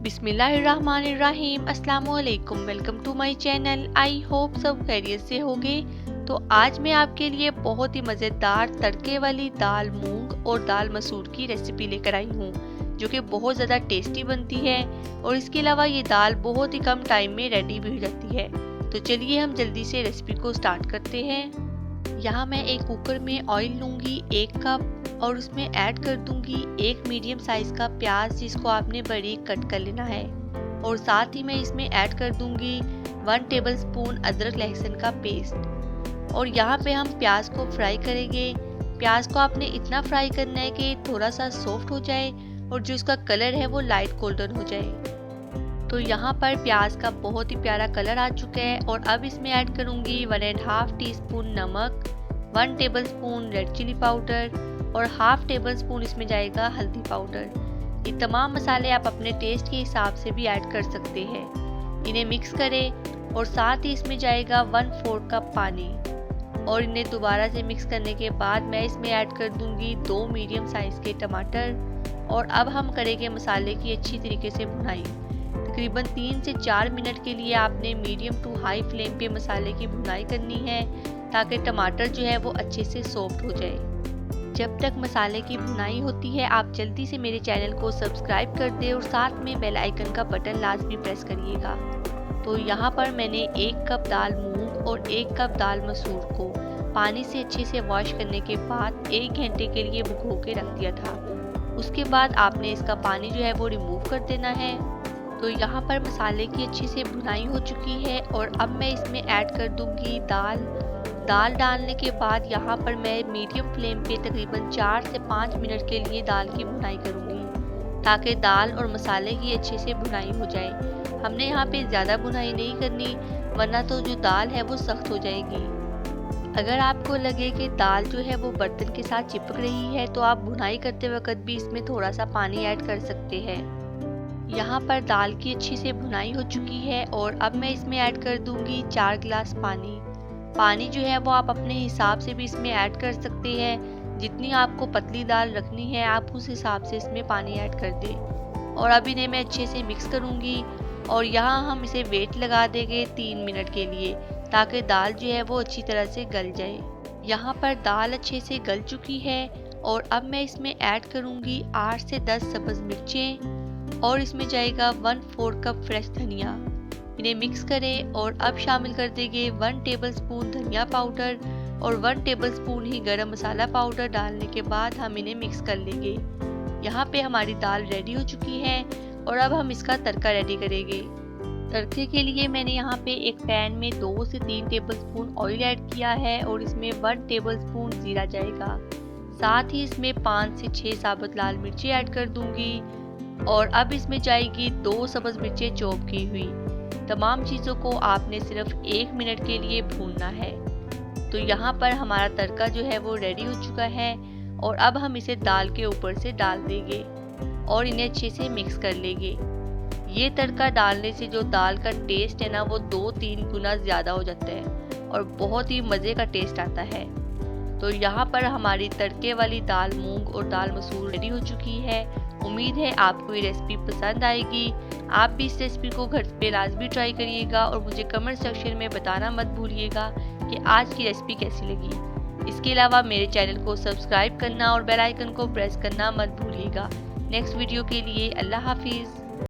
बिस्मिल्लाहिर्रहमानिर्रहीम। अस्सलाम वालेकुम। Welcome to my channel. I hope सब खैरियत से होंगे। तो आज मैं आपके लिए बहुत ही मज़ेदार तड़के वाली दाल मूंग और दाल मसूर की रेसिपी लेकर आई हूँ, जो कि बहुत ज़्यादा टेस्टी बनती है और इसके अलावा ये दाल बहुत ही कम टाइम में रेडी भी हो जाती है। तो चलिए हम जल्दी से रेसिपी को स्टार्ट करते हैं। यहाँ मैं एक कुकर में ऑयल लूँगी 1 कप और उसमें ऐड कर दूँगी एक मीडियम साइज़ का प्याज, जिसको आपने बारीक कट कर लेना है। और साथ ही मैं इसमें ऐड कर दूँगी 1 टेबलस्पून अदरक लहसुन का पेस्ट। और यहाँ पे हम प्याज को फ्राई करेंगे। प्याज को आपने इतना फ्राई करना है कि थोड़ा सा सॉफ्ट हो जाए और जो इसका कलर है वो लाइट गोल्डन हो जाए। तो यहाँ पर प्याज का बहुत ही प्यारा कलर आ चुका है और अब इसमें ऐड करूँगी 1.5 टीस्पून नमक, 1 टेबलस्पून रेड चिली पाउडर और हाफ टेबल स्पून इसमें जाएगा हल्दी पाउडर। ये तमाम मसाले आप अपने टेस्ट के हिसाब से भी ऐड कर सकते हैं। इन्हें मिक्स करें और साथ ही इसमें जाएगा 1/4 कप पानी और इन्हें दोबारा से मिक्स करने के बाद मैं इसमें ऐड कर दूंगी 2 मीडियम साइज़ के टमाटर। और अब हम करेंगे मसाले की अच्छी तरीके से भुनाई। तकरीबन 3 से 4 मिनट के लिए आपने मीडियम टू हाई फ्लेम पे मसाले की भुनाई करनी है, ताकि टमाटर जो है वो अच्छे से सॉफ्ट हो जाए। जब तक मसाले की भुनाई होती है आप जल्दी से मेरे चैनल को सब्सक्राइब कर दें और साथ में बेल आइकन का बटन लाजमी प्रेस करिएगा। तो यहाँ पर मैंने 1 कप दाल मूंग और 1 कप दाल मसूर को पानी से अच्छे से वॉश करने के बाद 1 घंटे के लिए भिगो के रख दिया था। उसके बाद आपने इसका पानी जो है वो रिमूव कर देना है। तो यहाँ पर मसाले की अच्छी से भुनाई हो चुकी है और अब मैं इसमें ऐड कर दूंगी दाल। दाल डालने के बाद यहाँ पर मैं मीडियम फ्लेम पे तकरीबन 4 से 5 मिनट के लिए दाल की भुनाई करूँगी, ताकि दाल और मसाले की अच्छे से भुनाई हो जाए। हमने यहाँ पे ज़्यादा भुनाई नहीं करनी, वरना तो जो दाल है वो सख्त हो जाएगी। अगर आपको लगे कि दाल जो है वो बर्तन के साथ चिपक रही है तो आप भुनाई करते वक्त भी इसमें थोड़ा सा पानी ऐड कर सकते हैं। यहाँ पर दाल की अच्छी से भुनाई हो चुकी है और अब मैं इसमें ऐड कर दूंगी 4 गिलास पानी। पानी जो है वो आप अपने हिसाब से भी इसमें ऐड कर सकते हैं। जितनी आपको पतली दाल रखनी है आप उस हिसाब से इसमें पानी ऐड कर दें। और अब इन्हें मैं अच्छे से मिक्स करूँगी और यहाँ हम इसे वेट लगा देंगे 3 मिनट के लिए, ताकि दाल जो है वो अच्छी तरह से गल जाए। यहाँ पर दाल अच्छे से गल चुकी है और अब मैं इसमें ऐड करूँगी 8 से 10 सब्ज़ मिर्चें और इसमें जाएगा 1/4 कप फ्रेश धनिया। इन्हें मिक्स करें और अब शामिल कर देंगे 1 टेबलस्पून धनिया पाउडर और 1 टेबलस्पून ही गरम मसाला पाउडर। डालने के बाद हम इन्हें मिक्स कर लेंगे। यहाँ पे हमारी दाल रेडी हो चुकी है और अब हम इसका तड़का रेडी करेंगे। तड़के के लिए मैंने यहाँ पे एक पैन में 2 से 3 टेबलस्पून ऑयल ऐड किया है और इसमें 1 टेबलस्पून जीरा जाएगा। साथ ही इसमें 5 से 6 साबुत लाल मिर्ची ऐड कर दूंगी और अब इसमें जाएगी 2 सब्ज़ मिर्चें चॉप की हुई। तमाम चीज़ों को आपने सिर्फ 1 मिनट के लिए भूनना है। तो यहाँ पर हमारा तड़का जो है वो रेडी हो चुका है और अब हम इसे दाल के ऊपर से डाल देंगे और इन्हें अच्छे से मिक्स कर लेंगे। ये तड़का डालने से जो दाल का टेस्ट है ना वो 2-3 गुना ज़्यादा हो जाता है और बहुत ही मज़े का टेस्ट आता है। तो यहाँ पर हमारी तड़के वाली दाल मूंग और दाल मसूर रेडी हो चुकी है। उम्मीद है आपको ये रेसिपी पसंद आएगी। आप भी इस रेसिपी को घर पे लाजमी ट्राई करिएगा और मुझे कमेंट सेक्शन में बताना मत भूलिएगा कि आज की रेसिपी कैसी लगी। इसके अलावा मेरे चैनल को सब्सक्राइब करना और बेल आइकन को प्रेस करना मत भूलिएगा। नेक्स्ट वीडियो के लिए अल्लाह हाफिज़।